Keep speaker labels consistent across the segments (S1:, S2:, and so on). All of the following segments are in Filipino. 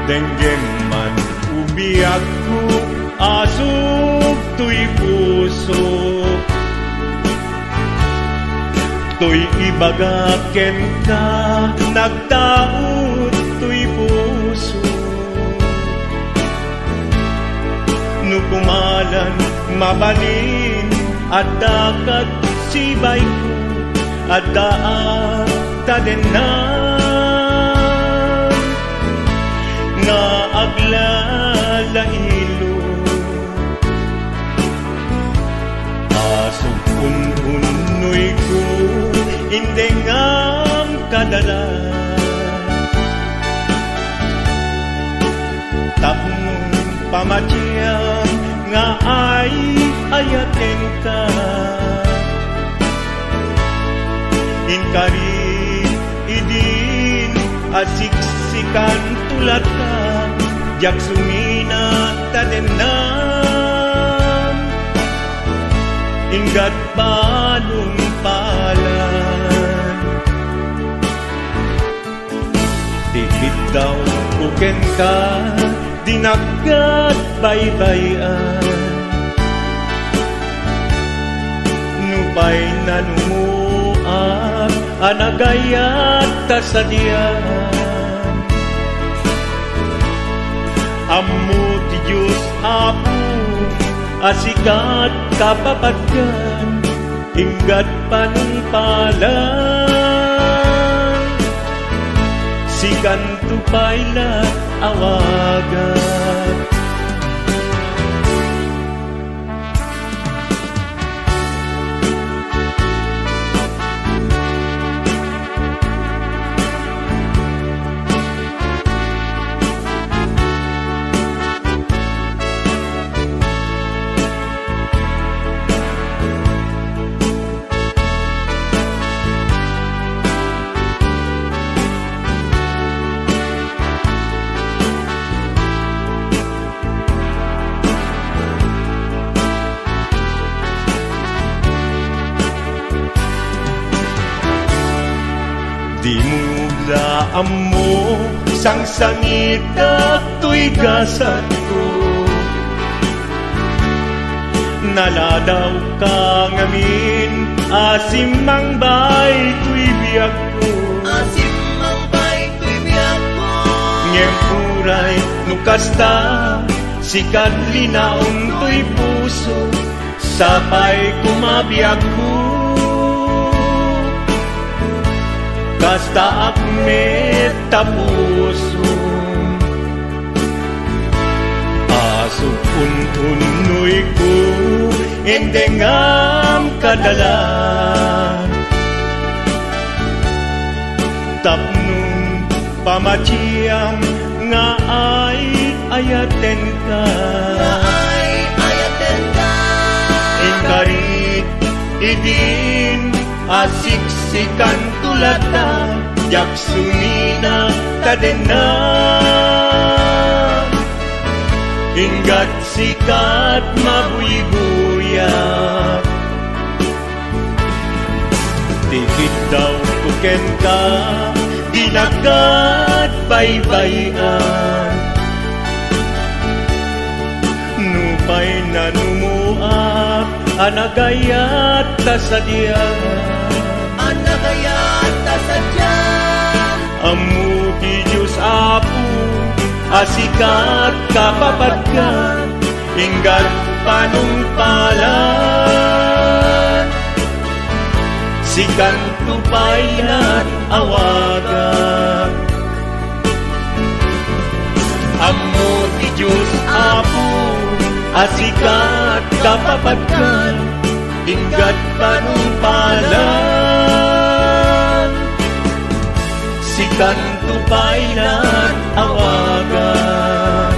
S1: Denggem man ubiyak ko, asok to'y puso. To'y ibagaken ka, nagtaot to'y puso. Nukumalan, mabalin, at dakat sibay ko, at daat tadenan. Nga aglalahilo, asok un-unoy ko, hindi ngam kadala. Tapnong pamatyang nga ay ayaten ka. Inkari idin asiksikan tulad ka, jak sumina tadenan. Ingat balong palan, dikit daw kuken ka, dinagat baybayan. Nupay na numuak, anagayat tasadian. Ammo ti Diyos Apo, asikat kapapatgan, inggat panungpalan. Sikan tupayla awagan. Di mo daan mo, sang sangit at to'y gasat ko. Naladaw ka ngamin, asim mang bay to'y biyak ko.
S2: Asim mang bay to'y biyak ko.
S1: Ngem puray nukasta, sikat linaon to'y puso, sapay kumabiyak ko. Kasta akmet tapuso, asok untunoy ko, endengam kadala. Tapnong pamatyang nga ay ayaten ka.
S2: Nga ay ayaten ka.
S1: Inkarit idin asiksikan tulad na, jak sumina tadenan. Ingat sikat mabuy-buyak, tikit daw kuken ka, dinagat baybayan. Nupay na numuak, anagayat tasadyan.
S2: Anagayat tasadyan.
S1: Ammo ti Diyos Apo, asikat kapapatgan, inggat panungpalan. Sikan tupayan awagan. Ammo ti Diyos Apo, asikat kapapatgan, inggat panungpalan. Sikan tupayan awagan.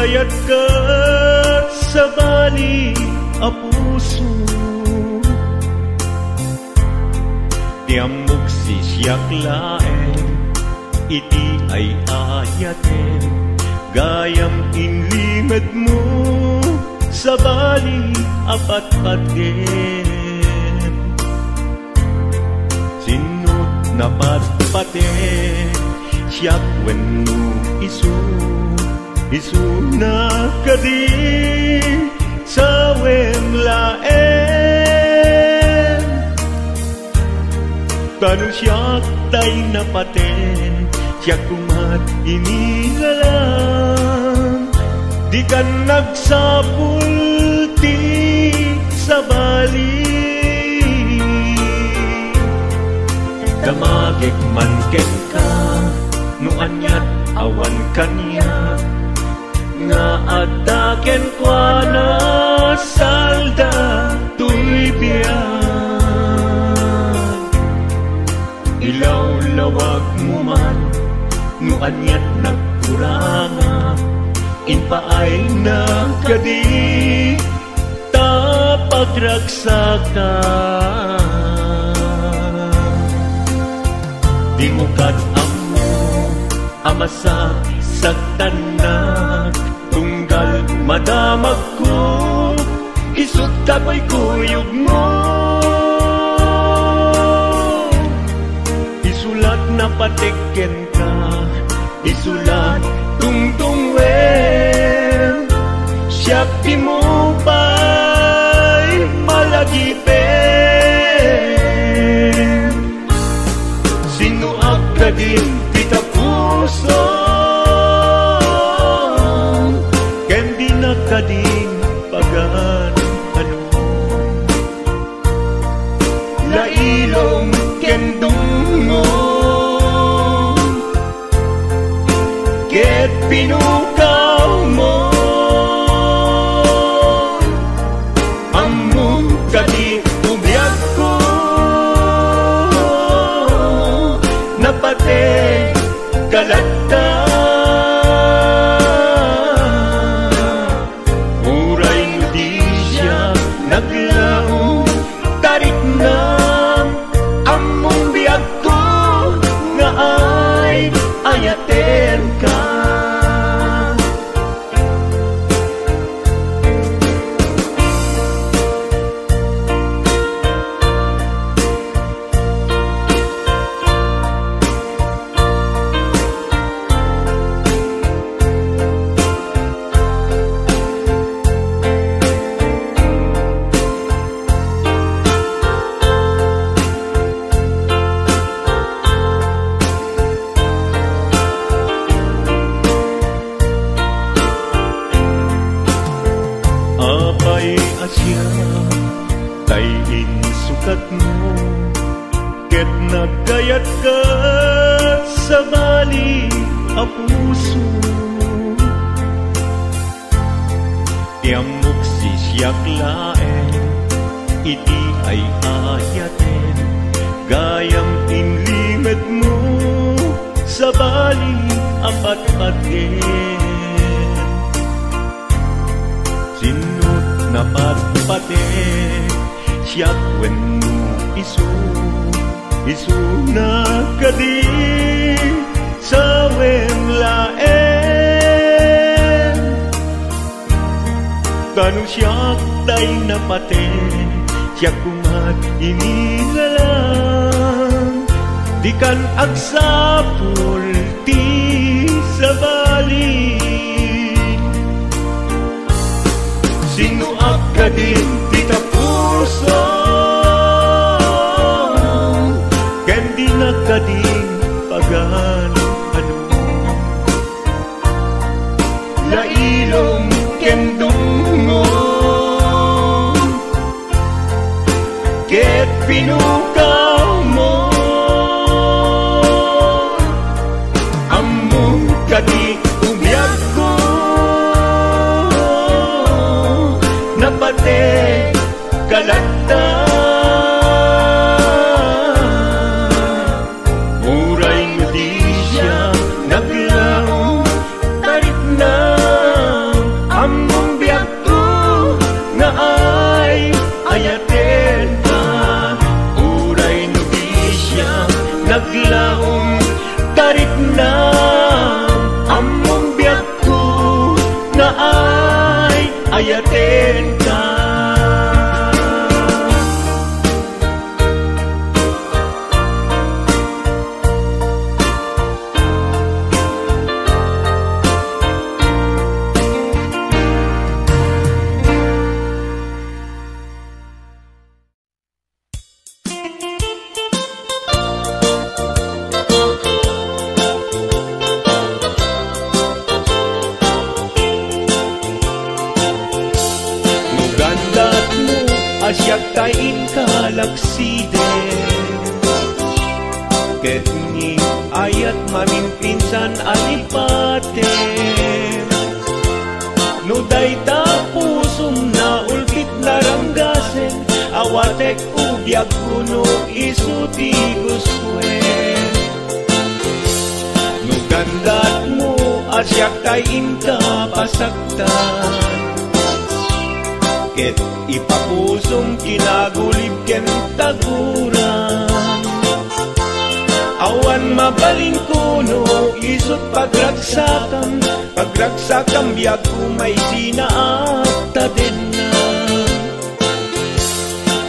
S1: nagayat ka sa bali a puso, tiamok si siyak laeng, iti ay ayaten, gayam inlimad mo sa bali apat-paten. Sinut na patpaten, siyak wenno isu na kadi sa wemlaen. Tanong siyak tay napaten, siyak kumat inilalang, di ka nagsapulti sa bali. Damagik man ken ka, no anyat awan kanya, nga ataken kwa na salda tuy biyan. Ilaw-lawag mo man, no anyat nagkuranga, inpaay na kadi tapagragsakan. Di mo kat-amo amasak sagtanak, tunggal madamag ko, isut kapoy kuyog mo. Isulat na patiken ka, isulat tungtungwen, siyak di mo ba'y malagipen. Sinuak ka din kita puso, ken di na ka din pagan ano. Lailong ken dungo, ket pinukaw mo, among kadi umiyag ko, napate kalata. Muray mo di siya naglaong, tarik na among biyag ko, nga ay ayaten ka. Apay asya tayin sukat mo, ket nagayat ka sa bali a puso. Tiamok si siyak laeng, iti ay ayaten, gayam inlimad mo sa bali apat-paten. Sinut na patpaten, siyak wenno isu na kadi sa wemlaen. Tanong siyak tay napaten, siyak kumat inilalang, di kan agsapul ti sa bali. Sinuak ka din kita puso, ken di na ka din pagan ano. Lailong ken dungo, ket pinukaw mo, among kadi umiyag ko, napate kalata. Muray mo di siya naglaong, tarik na galakside ket ni ayat mamimpinsan alipate no dayta pusum na ulkit naranggasen awatek ubiyag kuno isuti guswen no gandat mo asyak tay inka pasaktan ket ipapusong kinagulib ken taguran awan mabaling kuno isut pagragsakan biag kumay sinaakta din na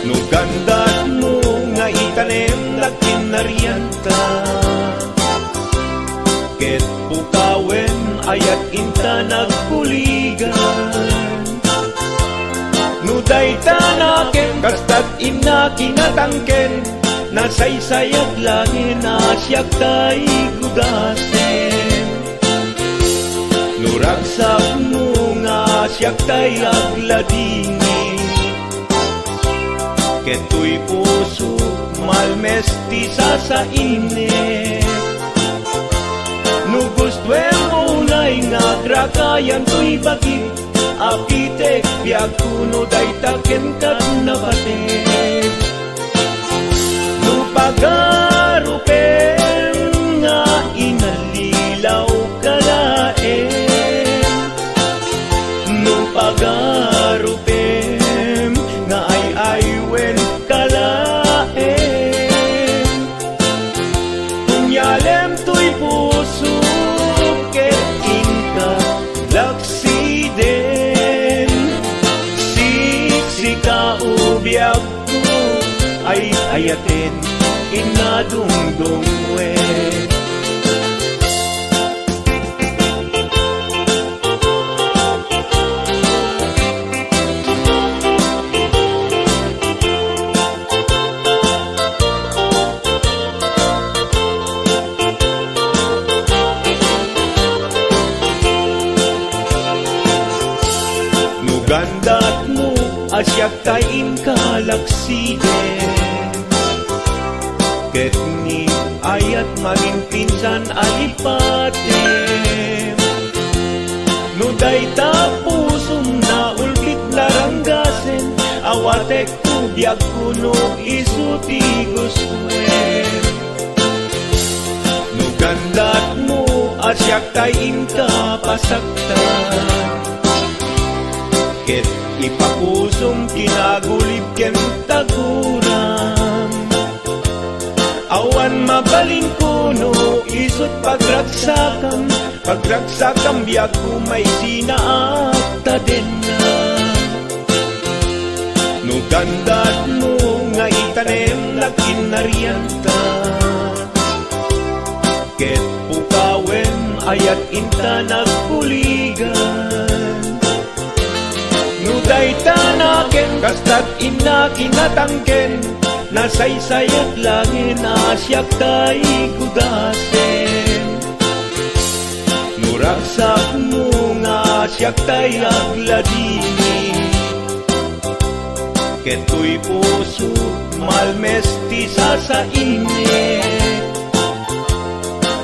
S1: no gandat mo nga itanem nagkinarianta ket pukawen ayat inta nagkuligan no dayta naken kastat inna kinatangken nasaysayag langin asyak tay gudasen no ragsak mo nga asyak tay agladingi keto'y puso malmesti sa init no gustwen mo na'y nagrakayan to'y bagit apitek biag kuno dayta ken kat nabatek no pagarupen nga inalilaw kalaen no pagarupen nga ay-aywen kalaen kunyalem to'y puso ket inka laksiden siksika ubiyag ko ay ayaten inadungdungwe no gandat mo asyak tay inka laksiden ket ni ayat maging pinsan alipate no dayta pusum na ulkit laranggasen awatek ubiyag kuno isuti guswen no gandat mo asyak tay inka pasaktan ket ipapusum kinagulib ken taguran awan mabaling kuno isut pagragsakan biag kumay sinaakta din na no gandat mo nga itanem nagkinarianta ket pukawen ayat inta nagkuligan no dayta naken kastat inna kinatangken nasaysayat langin asyak tay gudasen no ragsak mo nga asyak tay agladini keto'y puso malmesti sa init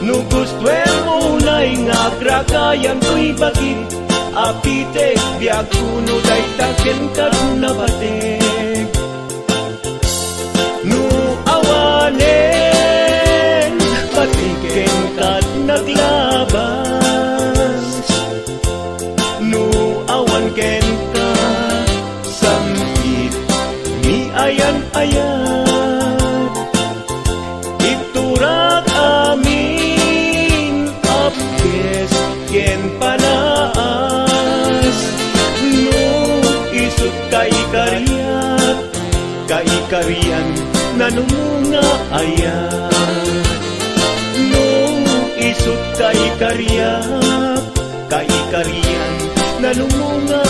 S1: no gustwen mo na'y nagrakayan to'y bagit apitek biag kuno dayta ken kat nabatek no awanen patiken kat naglabas no awan ken ka samgit ni ayan-ayan iturak amin apkes ken panaas no isut kaikarian nanumunga ayan no isut kaikarian nanumunga